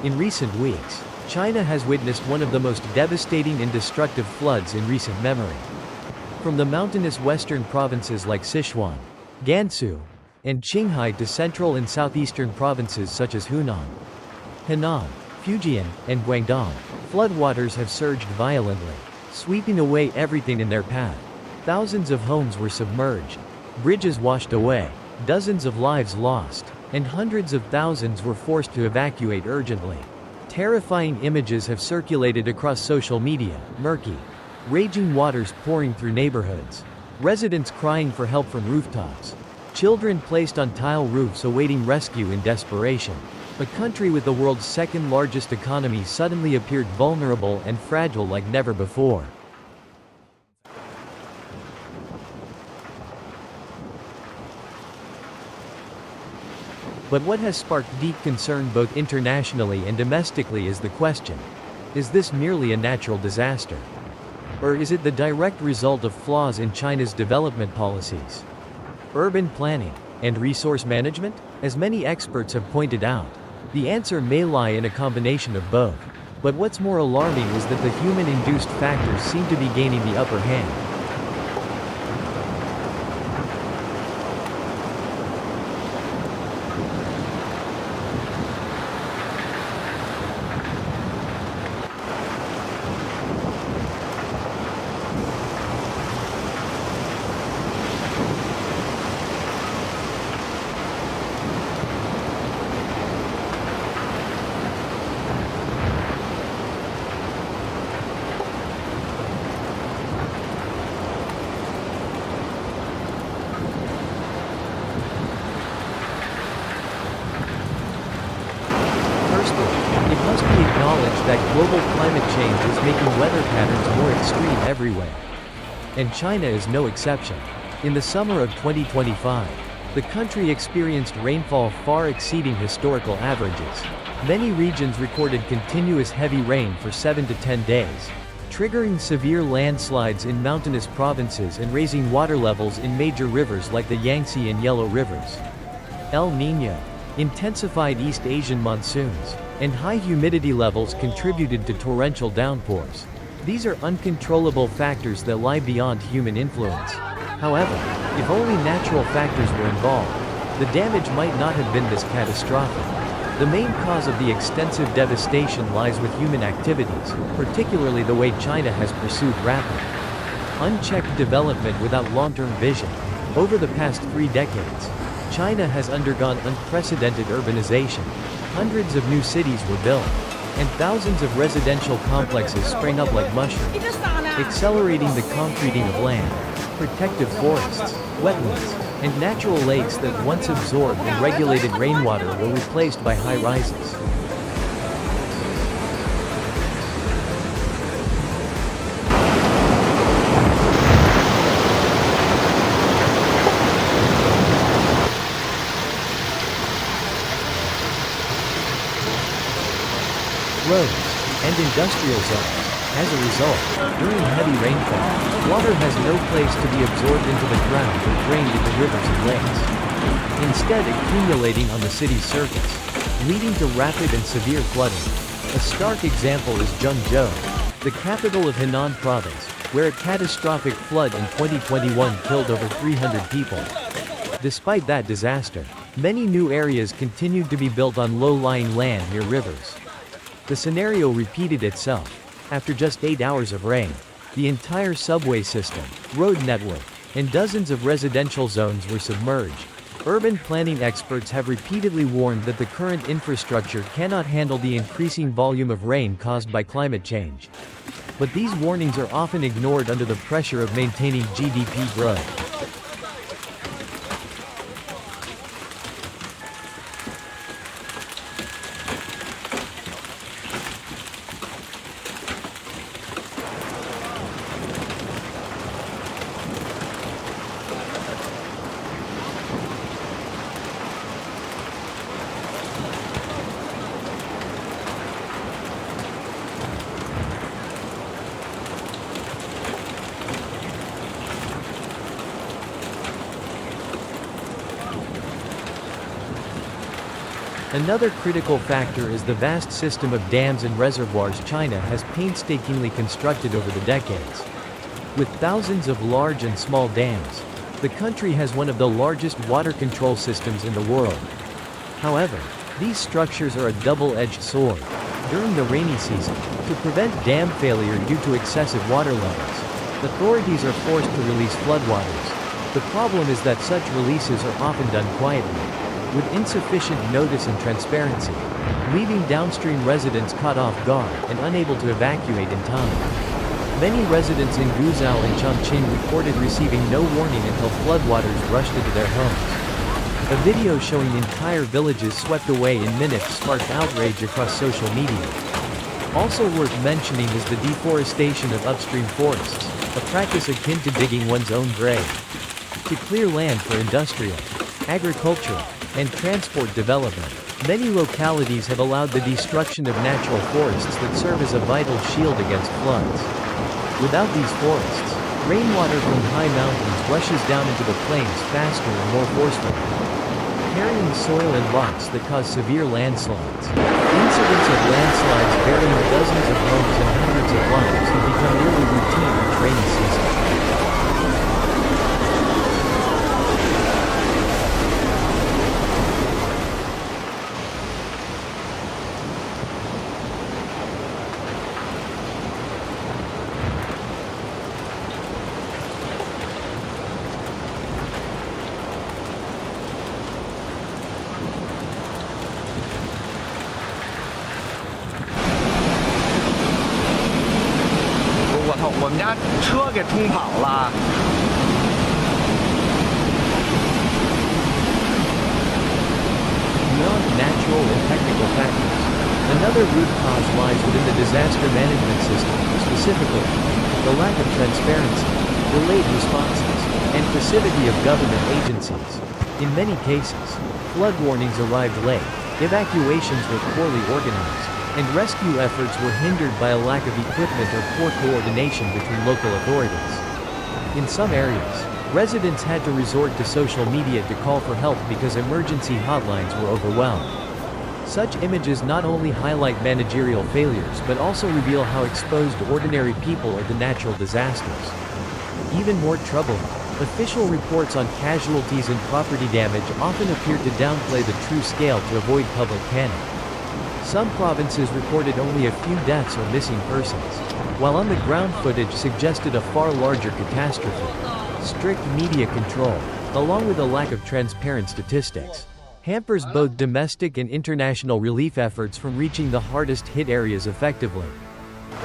In recent weeks, China has witnessed one of the most devastating and destructive floods in recent memory. From the mountainous western provinces like Sichuan, Gansu, and Qinghai to central and southeastern provinces such as Hunan, Henan, Fujian, and Guangdong, floodwaters have surged violently, sweeping away everything in their path. Thousands of homes were submerged, bridges washed away, dozens of lives lost, and hundreds of thousands were forced to evacuate urgently. Terrifying images have circulated across social media, murky, raging waters pouring through neighborhoods, residents crying for help from rooftops, children placed on tile roofs awaiting rescue in desperation. A country with the world's second largest economy suddenly appeared vulnerable and fragile like never before. But what has sparked deep concern both internationally and domestically is the question: is this merely a natural disaster? Or is it the direct result of flaws in China's development policies, urban planning, and resource management? As many experts have pointed out, the answer may lie in a combination of both. But what's more alarming is that the human-induced factors seem to be gaining the upper hand. It must be acknowledged that global climate change is making weather patterns more extreme everywhere. And China is no exception. In the summer of 2025, the country experienced rainfall far exceeding historical averages. Many regions recorded continuous heavy rain for 7 to 10 days, triggering severe landslides in mountainous provinces and raising water levels in major rivers like the Yangtze and Yellow Rivers. El Niño, intensified East Asian monsoons, and high humidity levels contributed to torrential downpours. These are uncontrollable factors that lie beyond human influence. However, if only natural factors were involved, the damage might not have been this catastrophic. The main cause of the extensive devastation lies with human activities, particularly the way China has pursued rapid, unchecked development without long-term vision. Over the past 3 decades, China has undergone unprecedented urbanization. Hundreds of new cities were built, and thousands of residential complexes sprang up like mushrooms, accelerating the concreting of land. Protective forests, wetlands, and natural lakes that once absorbed and regulated rainwater were replaced by high-rises. Roads, and industrial zones. As a result, during heavy rainfall, water has no place to be absorbed into the ground or drained into rivers and lakes, instead accumulating on the city's surface, leading to rapid and severe flooding. A stark example is Zhengzhou, the capital of Henan province, where a catastrophic flood in 2021 killed over 300 people. Despite that disaster, many new areas continued to be built on low-lying land near rivers. The scenario repeated itself. After just 8 hours of rain, the entire subway system, road network, and dozens of residential zones were submerged. Urban planning experts have repeatedly warned that the current infrastructure cannot handle the increasing volume of rain caused by climate change. But these warnings are often ignored under the pressure of maintaining GDP growth. Another critical factor is the vast system of dams and reservoirs China has painstakingly constructed over the decades. With thousands of large and small dams, the country has one of the largest water control systems in the world. However, these structures are a double-edged sword. During the rainy season, to prevent dam failure due to excessive water levels, authorities are forced to release floodwaters. The problem is that such releases are often done quietly, with insufficient notice and transparency, leaving downstream residents caught off guard and unable to evacuate in time. Many residents in Guizhou and Chongqing reported receiving no warning until floodwaters rushed into their homes. A video showing entire villages swept away in minutes sparked outrage across social media. Also worth mentioning is the deforestation of upstream forests, a practice akin to digging one's own grave. To clear land for industrial, agricultural, and transport development, many localities have allowed the destruction of natural forests that serve as a vital shield against floods. Without these forests, rainwater from high mountains rushes down into the plains faster and more forcefully, carrying soil and rocks that cause severe landslides. Incidents of landslides burying dozens of homes and hundreds of lives have become nearly routine each rainy season. 我们家车给冲跑了。Beyond natural and technical factors, another root cause lies within the disaster management system, specifically, the lack of transparency, delayed responses, and passivity of government agencies. In many cases, flood warnings arrived late, evacuations were poorly organized, and rescue efforts were hindered by a lack of equipment or poor coordination between local authorities. In some areas, residents had to resort to social media to call for help because emergency hotlines were overwhelmed. Such images not only highlight managerial failures but also reveal how exposed ordinary people are to natural disasters. Even more troubling, official reports on casualties and property damage often appear to downplay the true scale to avoid public panic. Some provinces reported only a few deaths or missing persons, while on-the-ground footage suggested a far larger catastrophe. Strict media control, along with a lack of transparent statistics, hampers both domestic and international relief efforts from reaching the hardest-hit areas effectively.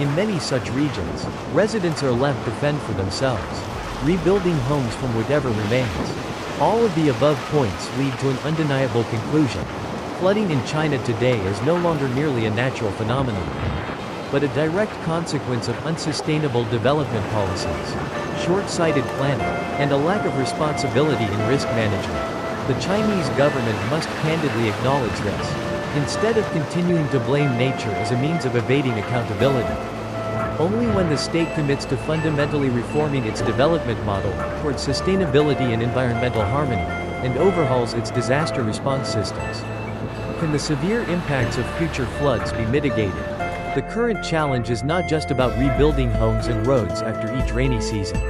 In many such regions, residents are left to fend for themselves, rebuilding homes from whatever remains. All of the above points lead to an undeniable conclusion. Flooding in China today is no longer merely a natural phenomenon, but a direct consequence of unsustainable development policies, short-sighted planning, and a lack of responsibility in risk management. The Chinese government must candidly acknowledge this, instead of continuing to blame nature as a means of evading accountability. Only when the state commits to fundamentally reforming its development model towards sustainability and environmental harmony, and overhauls its disaster response systems, can the severe impacts of future floods be mitigated. The current challenge is not just about rebuilding homes and roads after each rainy season,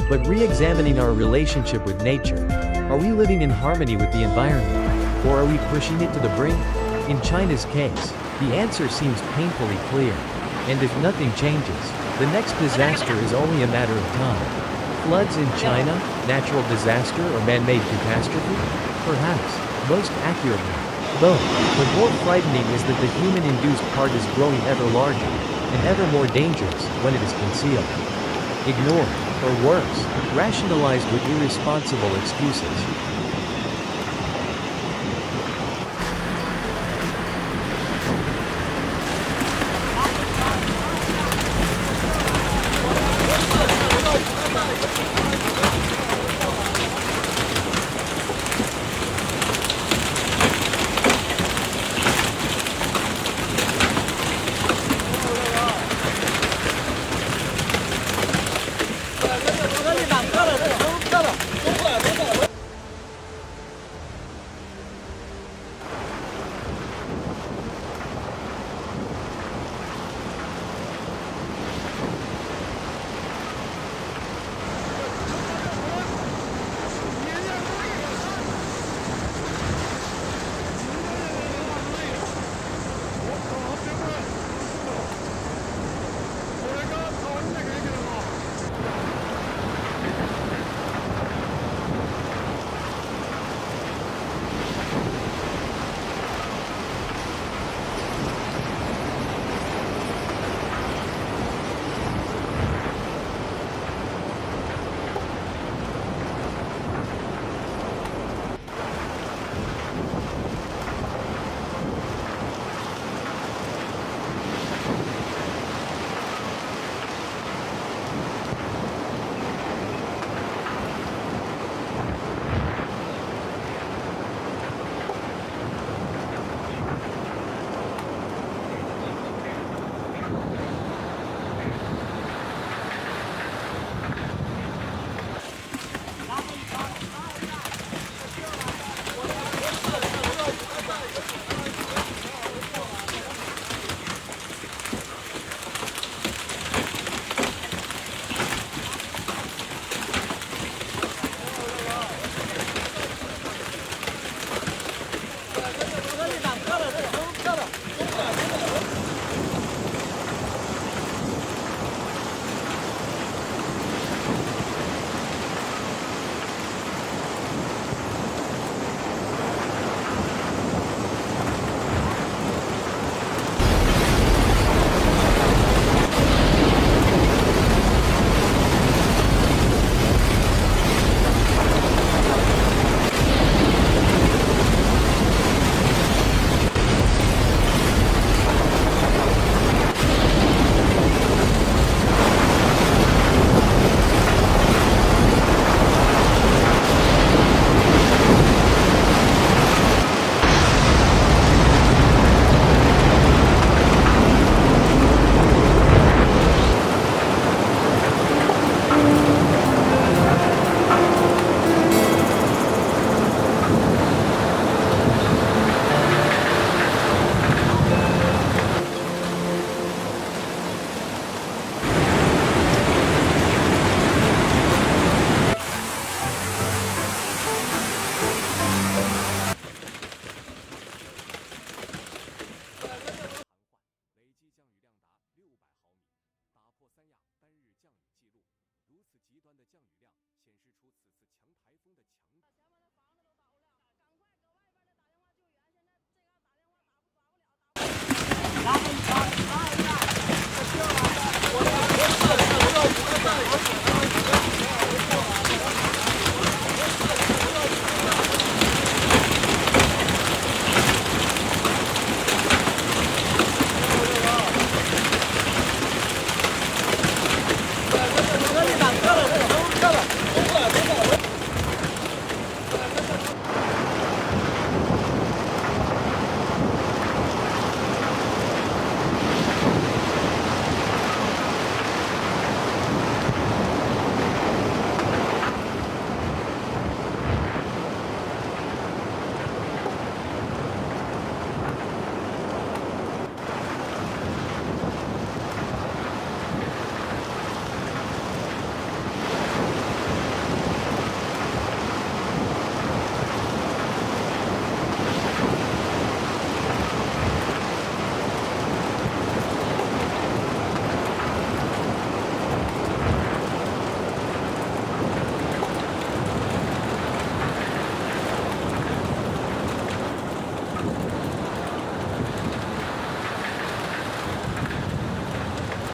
but re-examining our relationship with nature. Are we living in harmony with the environment, or are we pushing it to the brink? In China's case, the answer seems painfully clear, and if nothing changes, the next disaster is only a matter of time. Floods in China, natural disaster or man-made catastrophe? Perhaps, most accurately, both. But more frightening is that the human-induced part is growing ever larger, and ever more dangerous when it is concealed, ignored, or worse, rationalized with irresponsible excuses. 降雨量显示出此次强台风的强。小马